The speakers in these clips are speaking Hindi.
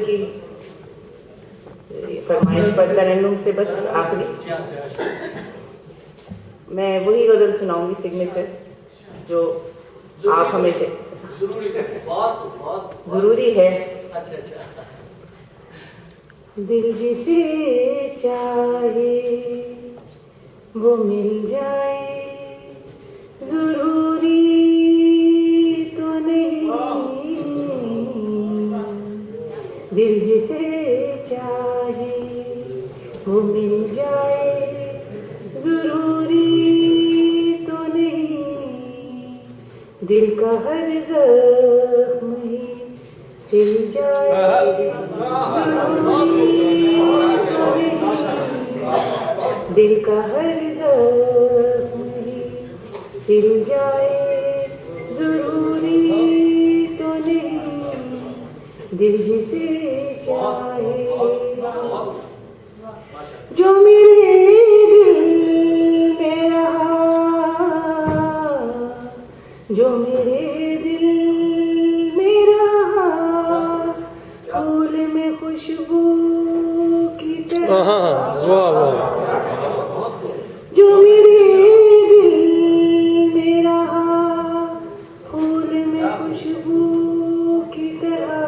की फरमाइश पर तरन्नुम से बस आखिरी मैं वही गजल सुनाऊंगी सिग्नेचर जो आप हमेशा जरूरी है। अच्छा दिल जिसे चाहे वो मिल जाए जरूरी तो नहीं। दिल जिसे चाहे वो मिल जाए जरूरी तो नहीं। दिल का हर जख्म ही सिल जाए दिल का हर जख्म ही सिल जाए जरूरी तो नहीं। दिल जिसे चाहे जो मेरे दिल में रहा जो मेरे दिल में रहा फूल में खुशबू की तरह जो मेरे दिल में रहा फूल में खुशबू की तरह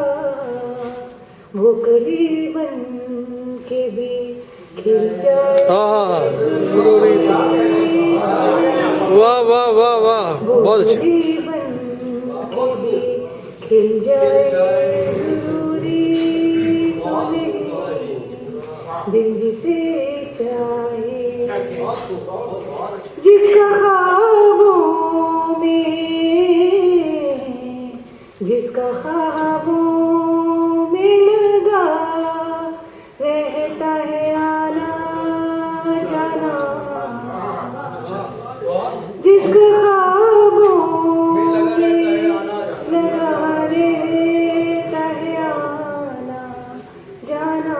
वो कली बन के भी खिल जाए। वाह वाह वाह वाह बहुत अच्छा। खिल जाए जरूरी तो नहीं। दिल जिसे चाहे जिसका ख्वाबों में जिसका ख्वाबों में लगा रहता है आना जाना जिसका ख्वाबों में लगा रहता है आना जाना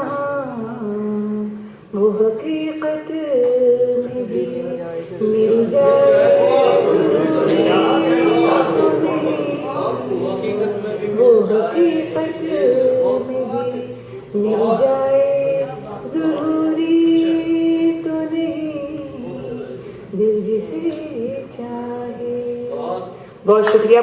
वो हकीकत में भी मिल जाए वो हकीकत में भी मिल जाए जरूरी तो नहीं। दिल जिसे चाहे। बहुत शुक्रिया।